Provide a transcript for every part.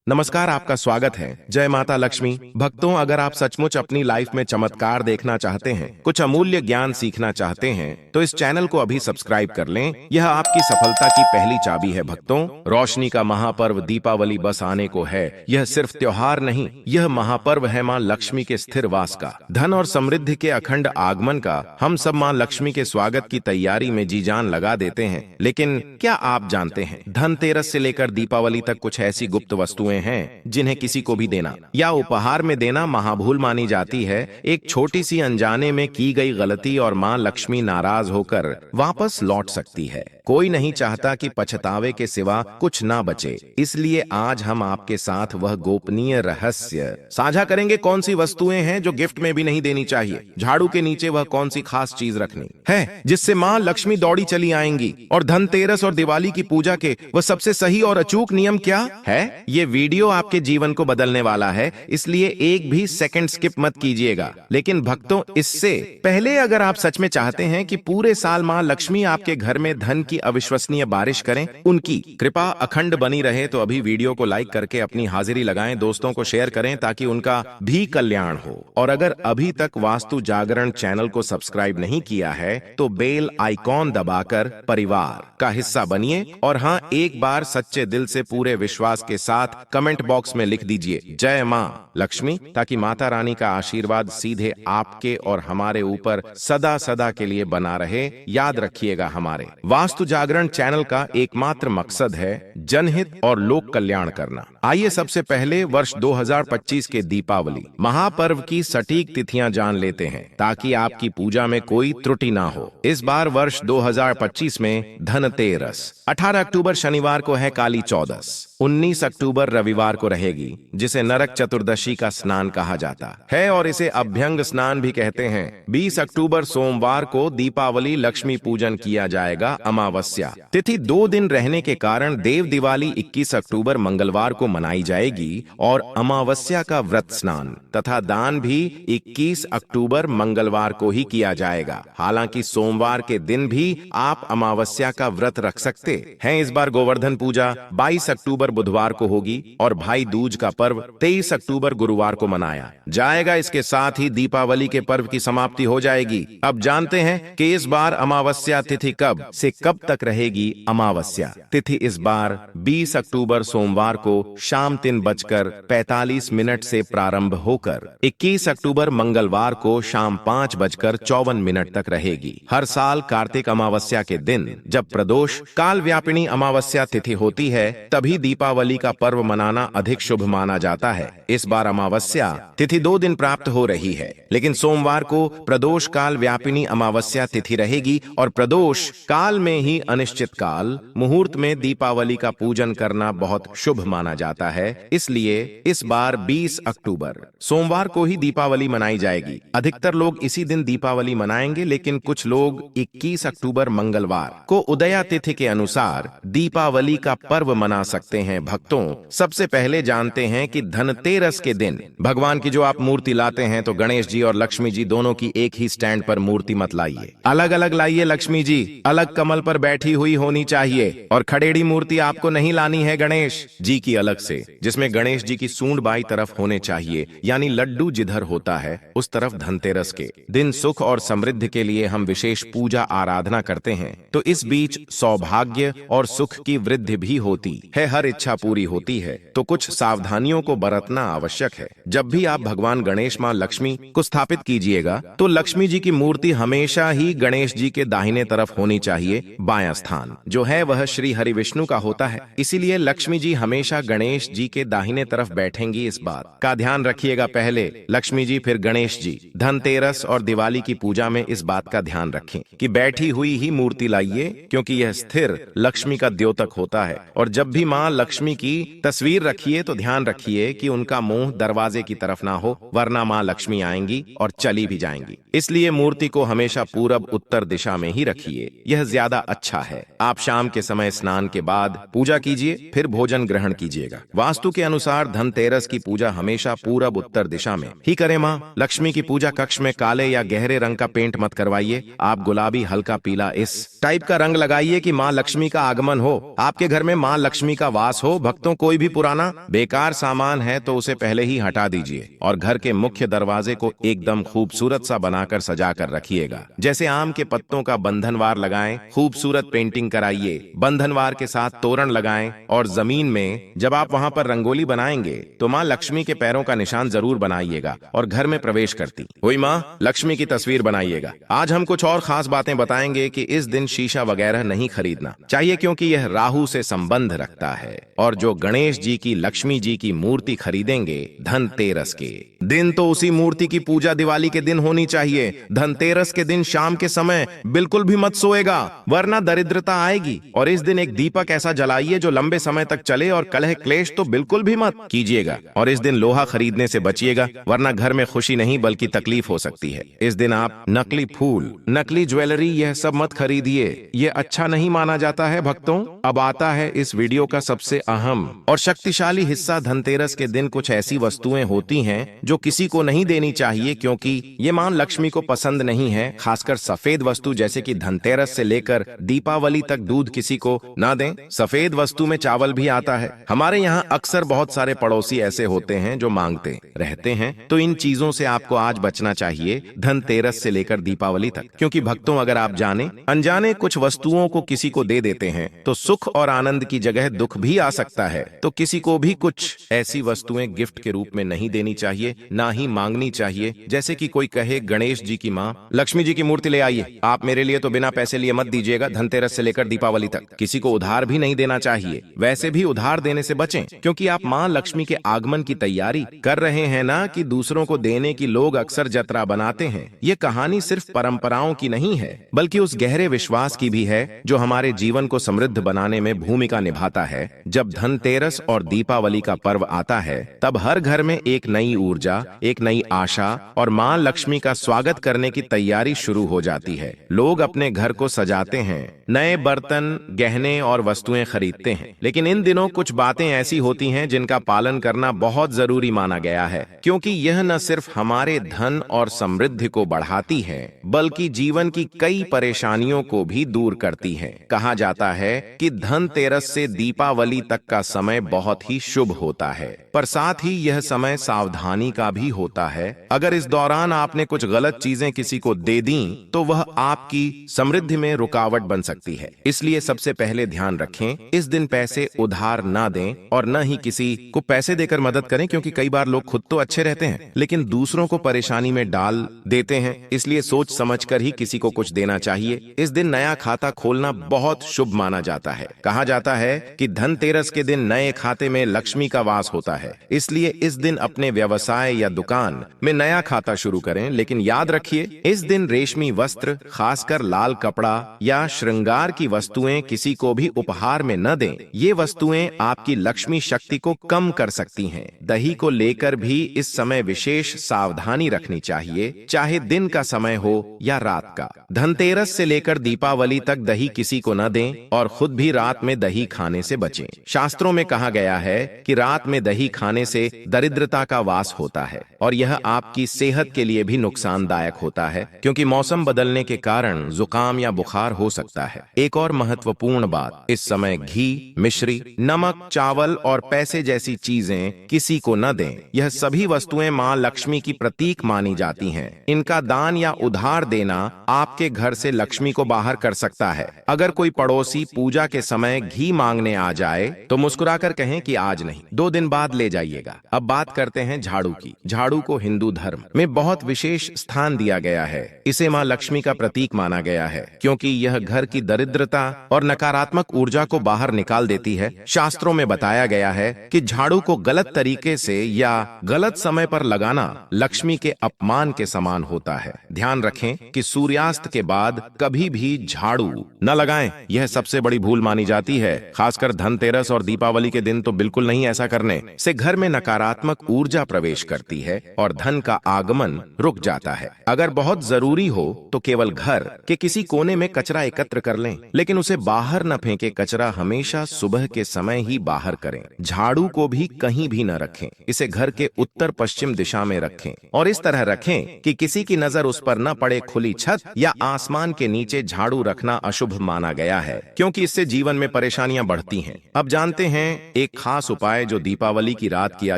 नमस्कार, आपका स्वागत है। जय माता लक्ष्मी। भक्तों, अगर आप सचमुच अपनी लाइफ में चमत्कार देखना चाहते हैं, कुछ अमूल्य ज्ञान सीखना चाहते हैं, तो इस चैनल को अभी सब्सक्राइब कर लें। यह आपकी सफलता की पहली चाबी है। भक्तों, रोशनी का महापर्व दीपावली बस आने को है। यह सिर्फ त्योहार नहीं, यह महापर्व है माँ लक्ष्मी के स्थिर वास का, धन और समृद्धि के अखंड आगमन का। हम सब माँ लक्ष्मी के स्वागत की तैयारी में जी जान लगा देते हैं। लेकिन क्या आप जानते हैं, धनतेरस से लेकर दीपावली तक कुछ ऐसी गुप्त वस्तुएं हैं जिन्हें किसी को भी देना या उपहार में देना महाभूल मानी जाती है। एक छोटी सी अनजाने में की गई गलती और मां लक्ष्मी नाराज होकर वापस लौट सकती है। कोई नहीं चाहता कि पछतावे के सिवा कुछ ना बचे, इसलिए आज हम आपके साथ वह गोपनीय रहस्य साझा करेंगे। कौन सी वस्तुएं हैं जो गिफ्ट में भी नहीं देनी चाहिए, झाड़ू के नीचे वह कौन सी खास चीज रखनी है जिससे मां लक्ष्मी दौड़ी चली आएंगी, और धनतेरस और दिवाली की पूजा के वह सबसे सही और अचूक नियम क्या है। ये वीडियो आपके जीवन को बदलने वाला है, इसलिए एक भी सेकंड स्किप मत कीजिएगा। लेकिन भक्तों, इससे पहले अगर आप सच में चाहते हैं कि पूरे साल मां लक्ष्मी आपके घर में धन की अविश्वसनीय बारिश करें, उनकी कृपा अखंड बनी रहे, तो अभी वीडियो को लाइक करके अपनी हाजिरी लगाएं, दोस्तों को शेयर करें ताकि उनका भी कल्याण हो। और अगर अभी तक वास्तु जागरण चैनल को सब्सक्राइब नहीं किया है तो बेल आइकॉन दबाकर परिवार का हिस्सा बनिए। और हाँ, एक बार सच्चे दिल से पूरे विश्वास के साथ कमेंट बॉक्स में लिख दीजिए जय मां लक्ष्मी, ताकि माता रानी का आशीर्वाद सीधे आपके और हमारे ऊपर सदा सदा के लिए बना रहे। याद रखिएगा, हमारे वास्तु जागरण चैनल का एकमात्र मकसद है जनहित और लोक कल्याण करना। आइए सबसे पहले वर्ष 2025 के दीपावली महापर्व की सटीक तिथियां जान लेते हैं, ताकि आपकी पूजा में कोई त्रुटि ना हो। इस बार वर्ष 2025 में धनतेरस 18 अक्टूबर शनिवार को है, काली चौदस 19 अक्टूबर रविवार को रहेगी, जिसे नरक चतुर्दशी का स्नान कहा जाता है और इसे अभ्यंग स्नान भी कहते हैं। 20 अक्टूबर सोमवार को दीपावली लक्ष्मी पूजन किया जाएगा, अमावस्या तिथि 2 दिन रहने के कारण देव दिवाली 21 अक्टूबर मंगलवार को मनाई जाएगी, और अमावस्या का व्रत स्नान तथा दान भी 21 अक्टूबर मंगलवार को ही किया जाएगा। हालांकि सोमवार के दिन भी आप अमावस्या का व्रत रख सकते हैं। इस बार गोवर्धन पूजा 22 अक्टूबर बुधवार को होगी और भाई दूज का पर्व 23 अक्टूबर गुरुवार को मनाया जाएगा। इसके साथ ही दीपावली के पर्व की समाप्ति हो जाएगी। अब जानते हैं कि इस बार अमावस्या तिथि कब से कब तक रहेगी। अमावस्या तिथि इस बार 20 अक्टूबर सोमवार को शाम 3:45 से प्रारंभ होकर 21 अक्टूबर मंगलवार को शाम 5:54 तक रहेगी। हर साल कार्तिक अमावस्या के दिन जब प्रदोष काल व्यापिनी अमावस्या तिथि होती है, तभी दीपावली का पर्व मनाना अधिक शुभ माना जाता है। इस बार अमावस्या तिथि 2 दिन प्राप्त हो रही है, लेकिन सोमवार को प्रदोष काल व्यापिनी अमावस्या तिथि रहेगी, और प्रदोष काल में ही अनिश्चित काल मुहूर्त में दीपावली का पूजन करना बहुत शुभ माना जाता है। इसलिए इस बार 20 अक्टूबर सोमवार को ही दीपावली मनाई जाएगी। अधिकतर लोग इसी दिन दीपावली मनाएंगे, लेकिन कुछ लोग 21 अक्टूबर मंगलवार को उदया तिथि के अनुसार दीपावली का पर्व मना सकते हैं। भक्तों, सबसे पहले जानते हैं कि धनतेरस के दिन भगवान की जो आप मूर्ति लाते हैं, तो गणेश जी और लक्ष्मी जी दोनों की एक ही स्टैंड पर मूर्ति मत लाइए, अलग अलग लाइए। लक्ष्मी जी अलग कमल पर बैठी हुई होनी चाहिए, और खड़ेड़ी मूर्ति आपको नहीं लानी है गणेश जी की अलग से, जिसमें गणेश जी की सूंड बाई तरफ होने चाहिए, यानी लड्डू जिधर होता है उस तरफ। धनतेरस के दिन सुख और समृद्धि के लिए हम विशेष पूजा आराधना करते हैं, तो इस बीच सौभाग्य और सुख की वृद्धि भी होती है, हर इच्छा पूरी होती है। तो कुछ सावधानियों को बरतना आवश्यक है। जब भी आप भगवान गणेश मां लक्ष्मी को स्थापित कीजिएगा, तो लक्ष्मी जी की मूर्ति हमेशा ही गणेश जी के दाहिने तरफ होनी चाहिए। बायां स्थान जो है वह श्री हरि विष्णु का होता है, इसीलिए लक्ष्मी जी हमेशा गणेश जी के दाहिने तरफ बैठेंगी। इस बात का ध्यान रखिएगा, पहले लक्ष्मी जी फिर गणेश जी। धनतेरस और दिवाली की पूजा में इस बात का ध्यान रखें कि बैठी हुई ही मूर्ति लाइए, क्योंकि यह स्थिर लक्ष्मी का द्योतक होता है। और जब भी मां लक्ष्मी की तस्वीर रखिए तो ध्यान रखिए कि उनका मुंह दरवाजे की तरफ ना हो, वरना मां लक्ष्मी आएंगी और चली भी जाएंगी। इसलिए मूर्ति को हमेशा पूरब उत्तर दिशा में ही रखिए, यह ज्यादा अच्छा है। आप शाम के समय स्नान के बाद पूजा कीजिए, फिर भोजन ग्रहण कीजिएगा। वास्तु के अनुसार धनतेरस की पूजा हमेशा पूरब उत्तर दिशा में ही करें। मां लक्ष्मी की पूजा कक्ष में काले या गहरे रंग का पेंट मत करवाइए, आप गुलाबी, हल्का पीला इस टाइप का रंग लगाइए कि मां लक्ष्मी का आगमन हो, आपके घर में मां लक्ष्मी का वास वास हो भक्तों। कोई भी पुराना बेकार सामान है तो उसे पहले ही हटा दीजिए और घर के मुख्य दरवाजे को एकदम खूबसूरत सा बनाकर सजा कर रखिएगा। जैसे आम के पत्तों का बंधनवार लगाएं, खूबसूरत पेंटिंग कराइए, बंधनवार के साथ तोरण लगाएं और जमीन में जब आप वहां पर रंगोली बनाएंगे तो माँ लक्ष्मी के पैरों का निशान जरूर बनाइएगा और घर में प्रवेश करती हुई माँ लक्ष्मी की तस्वीर बनाइएगा। आज हम कुछ और खास बातें बताएंगे कि इस दिन शीशा वगैरह नहीं खरीदना चाहिए क्योंकि यह राहु से संबंध रखता है। और जो गणेश जी की लक्ष्मी जी की मूर्ति खरीदेंगे धनतेरस के दिन तो उसी मूर्ति की पूजा दिवाली के दिन होनी चाहिए। धनतेरस के दिन शाम के समय बिल्कुल भी मत सोएगा वरना दरिद्रता आएगी। और इस दिन एक दीपक ऐसा जलाइए जो लंबे समय तक चले और कलह क्लेश तो बिल्कुल भी मत कीजिएगा। और इस दिन लोहा खरीदने से बचिएगा वरना घर में खुशी नहीं बल्कि तकलीफ हो सकती है। इस दिन आप नकली फूल, नकली ज्वेलरी यह सब मत खरीदिए, ये अच्छा नहीं माना जाता है भक्तों। अब आता है इस वीडियो का सबसे अहम और शक्तिशाली हिस्सा। धनतेरस के दिन कुछ ऐसी वस्तुएं होती हैं जो किसी को नहीं देनी चाहिए क्योंकि ये मां लक्ष्मी को पसंद नहीं है। खासकर सफेद वस्तु जैसे कि धनतेरस से लेकर दीपावली तक दूध किसी को ना दें। सफेद वस्तु में चावल भी आता है। हमारे यहाँ अक्सर बहुत सारे पड़ोसी ऐसे होते हैं जो मांगते रहते हैं, तो इन चीजों से आपको आज बचना चाहिए धनतेरस से लेकर दीपावली तक। क्योंकि भक्तों अगर आप जाने अनजाने कुछ वस्तुओं को किसी को दे देते हैं तो सुख और आनंद की जगह दुख भी आ सकता है। तो किसी को भी कुछ ऐसी वस्तुएं गिफ्ट के रूप में नहीं देनी चाहिए, ना ही मांगनी चाहिए। जैसे कि कोई कहे गणेश जी की माँ लक्ष्मी जी की मूर्ति ले आइए, आप मेरे लिए तो बिना पैसे लिए मत दीजिएगा धनतेरस से लेकर दीपावली तक। किसी को उधार भी नहीं देना चाहिए। वैसे भी उधार देने से बचें क्योंकि आप माँ लक्ष्मी के आगमन की तैयारी कर रहे हैं ना कि दूसरों को देने की लोग अक्सर जतरा बनाते हैं। ये कहानी सिर्फ परंपराओं की नहीं है बल्कि उस गहरे विश्वास की भी है जो हमारे जीवन को समृद्ध बनाने में भूमिका निभाता है। जब धनतेरस और दीपावली का पर्व आता है तब हर घर में एक नई ऊर्जा, एक नई आशा और मां लक्ष्मी का स्वागत करने की तैयारी शुरू हो जाती है। लोग अपने घर को सजाते हैं, नए बर्तन, गहने और वस्तुएं खरीदते हैं। लेकिन इन दिनों कुछ बातें ऐसी होती हैं जिनका पालन करना बहुत जरूरी माना गया है क्योंकि यह न सिर्फ हमारे धन और समृद्धि को बढ़ाती है बल्कि जीवन की कई परेशानियों को भी दूर करती है। कहा जाता है कि धनतेरस से दीपावली तक का समय बहुत ही शुभ होता है, पर साथ ही यह समय सावधानी का भी होता है। अगर इस दौरान आपने कुछ गलत चीजें किसी को दे दी तो वह आपकी समृद्धि में रुकावट बन सकती है। इसलिए सबसे पहले ध्यान रखें, इस दिन पैसे उधार ना दें और न ही किसी को पैसे देकर मदद करें क्योंकि कई बार लोग खुद तो अच्छे रहते हैं लेकिन दूसरों को परेशानी में डाल देते हैं। इसलिए सोच समझकर ही किसी को कुछ देना चाहिए। इस दिन नया खाता खोलना बहुत शुभ माना जाता है। कहा जाता है कि धनतेरस के दिन नए खाते में लक्ष्मी का वास होता है। इसलिए इस दिन अपने व्यवसाय या दुकान में नया खाता शुरू करें। लेकिन याद रखिए, इस दिन रेशमी वस्त्र, खासकर लाल कपड़ा या श्रृंगार की वस्तुएं किसी को भी उपहार में न दें। ये वस्तुएं आपकी लक्ष्मी शक्ति को कम कर सकती हैं। दही को लेकर भी इस समय विशेष सावधानी रखनी चाहिए, चाहे दिन का समय हो या रात का। धनतेरस से लेकर दीपावली तक दही किसी को न दें और खुद भी रात में दही खाने से बचें। शास्त्रों में कहा गया है कि रात में दही खाने से दरिद्रता का वास होता है और यह आपकी सेहत के लिए भी नुकसानदायक होता है क्योंकि मौसम बदलने के कारण जुकाम या बुखार हो सकता है। एक और महत्वपूर्ण बात, इस समय घी, मिश्री, नमक, चावल और पैसे जैसी चीजें किसी को न दें। यह सभी वस्तुएं मां लक्ष्मी की प्रतीक मानी जाती हैं। इनका दान या उधार देना आपके घर से लक्ष्मी को बाहर कर सकता है। अगर कोई पड़ोसी पूजा के समय घी मांगने आ जाए तो मुस्कुराकर कहें कि आज नहीं, 2 दिन बाद ले जाइएगा। अब बात करते हैं झाड़ू की। झाड़ू को हिंदू धर्म में बहुत विशेष स्थान दिया गया है। इसे मां लक्ष्मी का प्रतीक माना गया है क्योंकि यह घर की दरिद्रता और नकारात्मक ऊर्जा को बाहर निकाल देती है। शास्त्रों में बताया गया है कि झाड़ू को गलत तरीके से या गलत समय पर लगाना लक्ष्मी के अपमान के समान होता है। ध्यान रखें कि सूर्यास्त के बाद कभी भी झाड़ू न लगाएं। यह सबसे बड़ी भूल मानी जाती है। खासकर धनतेरस और दीपावली के दिन तो बिल्कुल नहीं ऐसा करने से घर में नकारात्मक ऊर्जा प्रवेश करती है और धन का आगमन रुक जाता है। अगर बहुत जरूरी हो तो केवल घर के किसी कोने में कचरा एकत्र कर लें, लेकिन उसे बाहर न फेंके। कचरा हमेशा सुबह के समय ही बाहर करें। झाड़ू को भी कहीं भी न रखें, इसे घर के उत्तर पश्चिम दिशा में रखें और इस तरह रखें कि किसी की नजर उस पर न पड़े। खुली छत या आसमान के नीचे झाड़ू रखना अशुभ माना गया है क्योंकि इससे जीवन में परेशानियां बढ़ती हैं। अब जानते हैं एक खास उपाय जो दीपावली की रात किया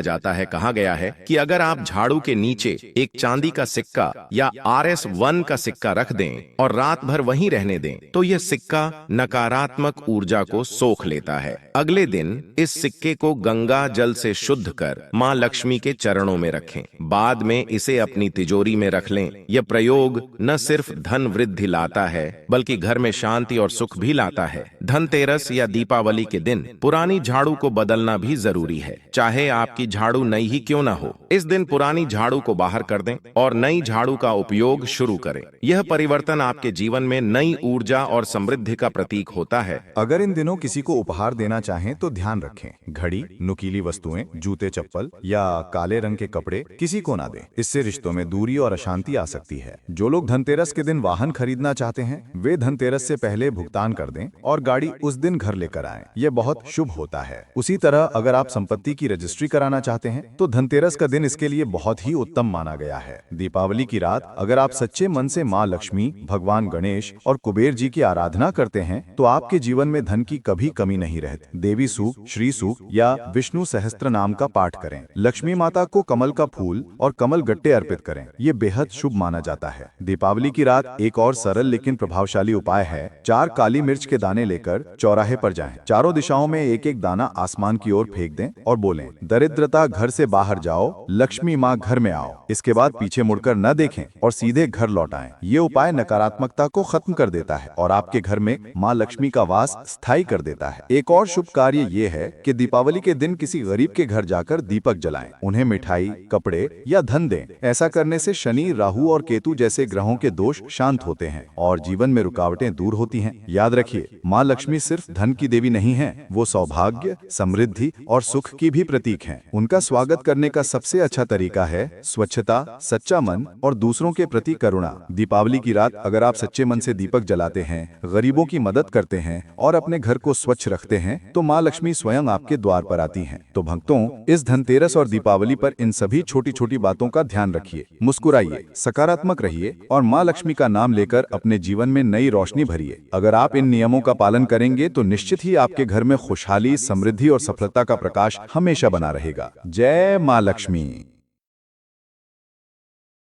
जाता है। कहा गया है कि अगर आप झाड़ू के नीचे एक चांदी का सिक्का या RS1 का सिक्का रख दें और रात भर वहीं रहने दें तो यह सिक्का नकारात्मक ऊर्जा को सोख लेता है। अगले दिन इस सिक्के को गंगा जल से शुद्ध कर मां लक्ष्मी के चरणों में रखें। बाद में इसे अपनी तिजोरी में रख लें। यह प्रयोग न सिर्फ धन वृद्धि लाता है बल्कि घर में शांति और सुख भी लाता है। धनतेरस या दीपावली के दिन पुरानी झाड़ू को बदलना भी जरूरी है, चाहे आपकी झाड़ू नई ही क्यों ना हो। इस दिन पुरानी झाड़ू को बाहर कर दें और नई झाड़ू का उपयोग शुरू करें। यह परिवर्तन आपके जीवन में नई ऊर्जा और समृद्धि का प्रतीक होता है। अगर इन दिनों किसी को उपहार देना चाहें तो ध्यान रखें, घड़ी, नुकीली वस्तुएं, जूते, चप्पल या काले रंग के कपड़े किसी को ना दें। इससे रिश्तों में दूरी और अशांति आ सकती है। जो लोग धनतेरस के दिन वाहन खरीदना चाहते हैं वे धनतेरस से पहले भुगतान कर दें और गाड़ी उस दिन घर लेकर आएं। यह बहुत शुभ होता है। उसी तरह अगर आप संपत्ति की रजिस्ट्री कराना चाहते हैं तो धनतेरस का दिन इसके लिए बहुत ही उत्तम माना गया है। दीपावली की रात अगर आप सच्चे मन से मां लक्ष्मी, भगवान गणेश और कुबेर जी की आराधना करते हैं तो आपके जीवन में धन की कभी कमी नहीं रहती। देवी सूक्त, श्री सूक्त या विष्णु सहस्त्र नाम का पाठ करें। लक्ष्मी माता को कमल का फूल और कमल गट्टे अर्पित करें। ये बेहद शुभ माना जाता है। दीपावली की रात एक और सरल लेकिन प्रभावशाली उपाय है। 4 काली मिर्च के दाने लेकर चौराहे पर जाएं। चारों दिशाओं में एक एक दाना आसमान की ओर फेंक दें और बोलें, दरिद्रता घर से बाहर जाओ, लक्ष्मी माँ घर में आओ। इसके बाद पीछे मुड़कर न देखें और सीधे घर लौट आएं। ये उपाय नकारात्मकता को खत्म कर देता है और आपके घर में माँ लक्ष्मी का वास स्थायी कर देता है। एक और शुभ कार्य ये है कि दीपावली के दिन किसी गरीब के घर जाकर दीपक जलाएं, उन्हें मिठाई, कपड़े या धन दें। ऐसा करने से शनि, राहु और केतु जैसे ग्रहों के दोष शांत होते हैं और जीवन में रुकावटें दूर होती हैं। याद रखिए, माँ लक्ष्मी सिर्फ धन की देवी नहीं है, वो सौभाग्य, समृद्धि और सुख की भी प्रतीक हैं। उनका स्वागत करने का सबसे अच्छा तरीका है स्वच्छता, सच्चा मन और दूसरों के प्रति करुणा। दीपावली की रात अगर आप सच्चे मन से दीपक जलाते हैं, गरीबों की मदद करते हैं और अपने घर को स्वच्छ रखते हैं तो माँ लक्ष्मी स्वयं आपके द्वार पर आती हैं। तो भक्तों, इस धनतेरस और दीपावली पर इन सभी छोटी छोटी बातों का ध्यान रखिए, मुस्कुराइए, सकारात्मक रहिए और माँ लक्ष्मी का नाम लेकर अपने जीवन में नई रोशनी भरिए। अगर आप इन नियमों का पालन करेंगे तो निश्चित ही आपके घर में खुशहाली, समृद्धि और सफलता का प्रकाश हमेशा बना रहेगा। जय माँ लक्ष्मी।